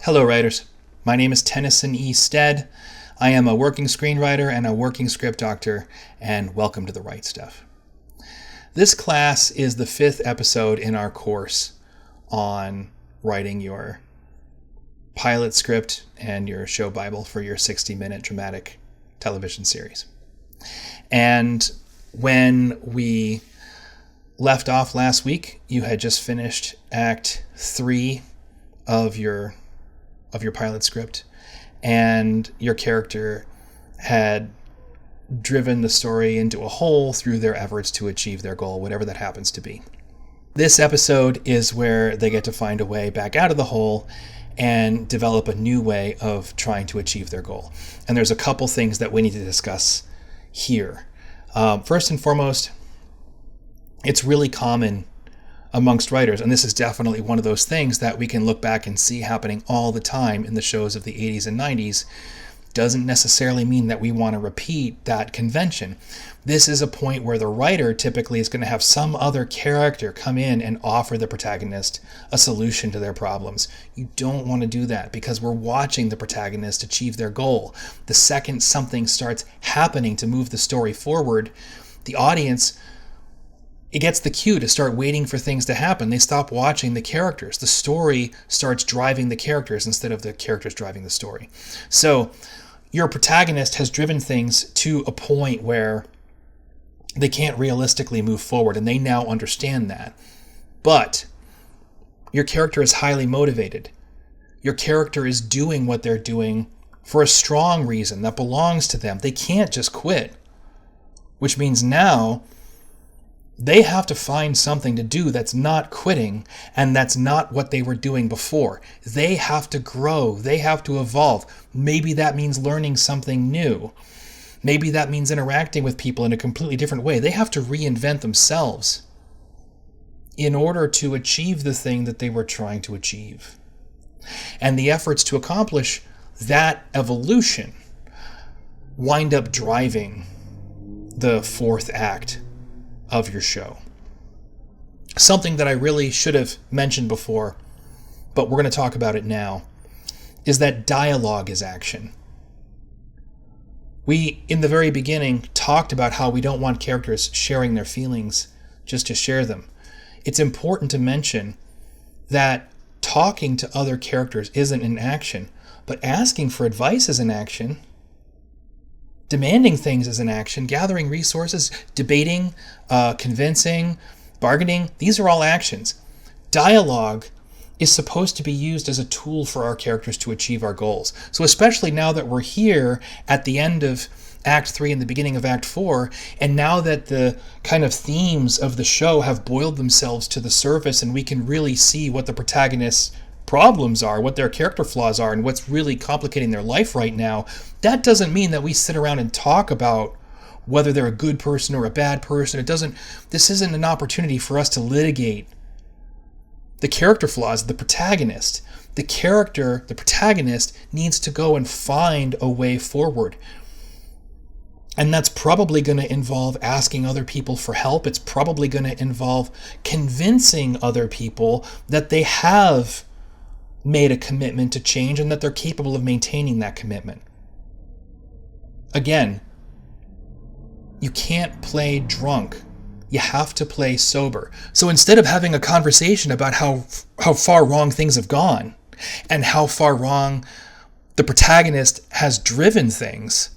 Hello, writers. My name is Tennyson E. Stead. I am a working screenwriter and a working script doctor, and welcome to The Right Stuff. This class is the 5th episode in our course on writing your pilot script and your show Bible for your 60-minute dramatic television series. And when we left off last week, you had just finished Act 3 of your pilot script, and your character had driven the story into a hole through their efforts to achieve their goal, whatever that happens to be. This episode is where they get to find a way back out of the hole and develop a new way of trying to achieve their goal. And there's a couple things that we need to discuss here. First and foremost, it's really common amongst writers, and this is definitely one of those things that we can look back and see happening all the time in the shows of the 80s and 90s. Doesn't necessarily mean that we want to repeat that convention. This is a point where the writer typically is going to have some other character come in and offer the protagonist a solution to their problems. You don't want to do that because we're watching the protagonist achieve their goal. The second something starts happening to move the story forward, the audience, it gets the cue to start waiting for things to happen. They stop watching the characters. The story starts driving the characters instead of the characters driving the story. So your protagonist has driven things to a point where they can't realistically move forward, and they now understand that. But your character is highly motivated. Your character is doing what they're doing for a strong reason that belongs to them. They can't just quit, which means now they have to find something to do that's not quitting, and that's not what they were doing before. They have to grow. They have to evolve. Maybe that means learning something new. Maybe that means interacting with people in a completely different way. They have to reinvent themselves in order to achieve the thing that they were trying to achieve. And the efforts to accomplish that evolution wind up driving the 4th act of your show. Something that I really should have mentioned before, but we're going to talk about it now, is that dialogue is action. We, in the very beginning, talked about how we don't want characters sharing their feelings just to share them. It's important to mention that talking to other characters isn't an action, but asking for advice is an action. Demanding things is an action. Gathering resources, debating, convincing, bargaining, these are all actions. Dialogue is supposed to be used as a tool for our characters to achieve our goals. So especially now that we're here at the end of Act 3 and the beginning of Act 4, and now that the kind of themes of the show have boiled themselves to the surface and we can really see what the protagonist's problems are, what their character flaws are, and what's really complicating their life right now, that doesn't mean that we sit around and talk about whether they're a good person or a bad person. This isn't an opportunity for us to litigate the character flaws of the protagonist. The protagonist needs to go and find a way forward. And that's probably going to involve asking other people for help. It's probably going to involve convincing other people that they have made a commitment to change and that they're capable of maintaining that commitment. Again, you can't play drunk. You have to play sober. So instead of having a conversation about how far wrong things have gone and how far wrong the protagonist has driven things,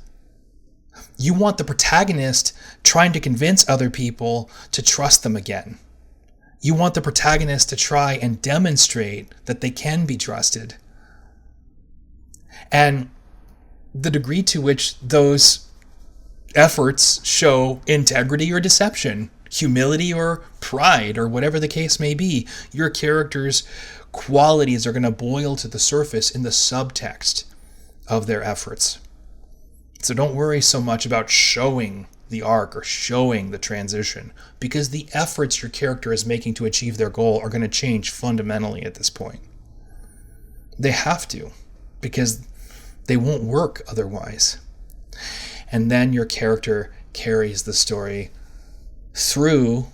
you want the protagonist trying to convince other people to trust them again. You want the protagonist to try and demonstrate that they can be trusted. And the degree to which those efforts show integrity or deception, humility or pride, or whatever the case may be, your character's qualities are going to boil to the surface in the subtext of their efforts. So don't worry so much about showing the arc or showing the transition, because the efforts your character is making to achieve their goal are going to change fundamentally at this point. They have to, because they won't work otherwise. And then your character carries the story through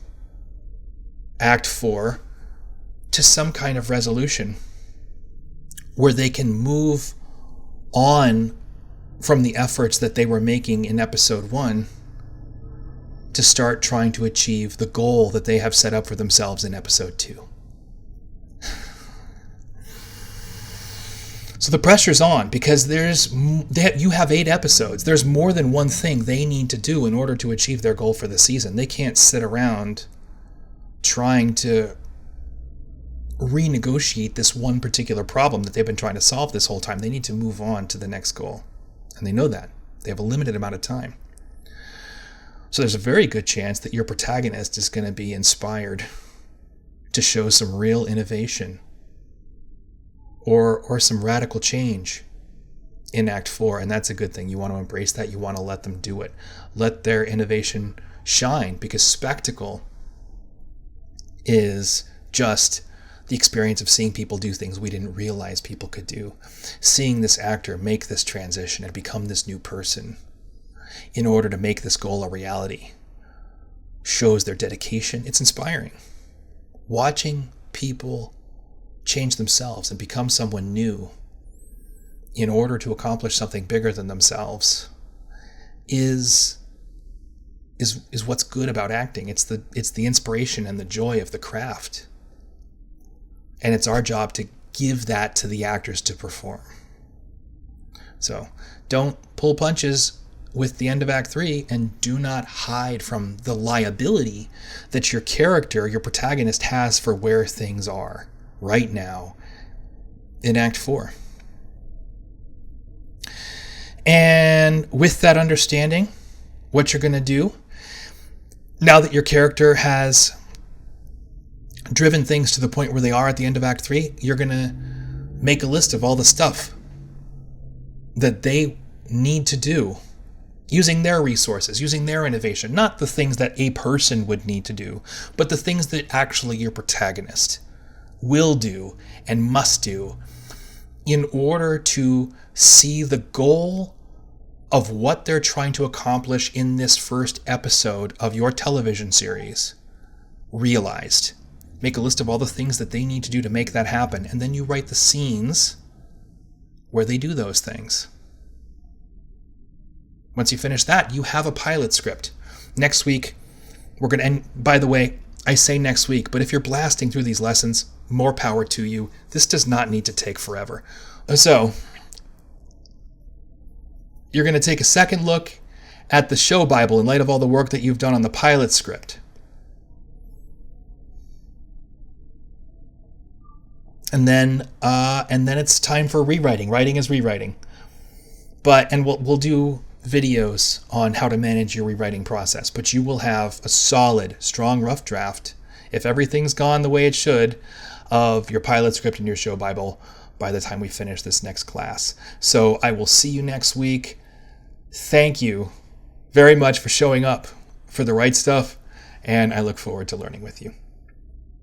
Act 4 to some kind of resolution. where they can move on from the efforts that they were making in episode 1 to start trying to achieve the goal that they have set up for themselves in episode 2. So the pressure's on because you have 8 episodes. There's more than one thing they need to do in order to achieve their goal for the season. They can't sit around trying to renegotiate this one particular problem that they've been trying to solve this whole time. They need to move on to the next goal. And they know that. They have a limited amount of time. So there's a very good chance that your protagonist is going to be inspired to show some real innovation or some radical change in Act 4, and that's a good thing. You want to embrace that. You want to let them do it. Let their innovation shine, because spectacle is just the experience of seeing people do things we didn't realize people could do. Seeing this actor make this transition and become this new person in order to make this goal a reality shows their dedication. It's inspiring. Watching people change themselves and become someone new in order to accomplish something bigger than themselves is what's good about acting. It's the inspiration and the joy of the craft. And it's our job to give that to the actors to perform. So don't pull punches with the end of Act 3, and do not hide from the liability that your character, your protagonist, has for where things are right now in Act 4. And with that understanding, what you're going to do, now that your character has driven things to the point where they are at the end of Act 3, you're going to make a list of all the stuff that they need to do using their resources, using their innovation, not the things that a person would need to do, but the things that actually your protagonist will do and must do in order to see the goal of what they're trying to accomplish in this first episode of your television series realized. Make a list of all the things that they need to do to make that happen, and then you write the scenes where they do those things. Once you finish that, you have a pilot script. Next week, we're going to end. By the way, I say next week, but if you're blasting through these lessons, more power to you. This does not need to take forever. So, you're going to take a second look at the show Bible in light of all the work that you've done on the pilot script. And then it's time for rewriting. Writing is rewriting. And we'll do videos on how to manage your rewriting process, but you will have a solid, strong, rough draft, if everything's gone the way it should, of your pilot script and your show Bible by the time we finish this next class. So I will see you next week. Thank you very much for showing up for the right stuff, and I look forward to learning with you.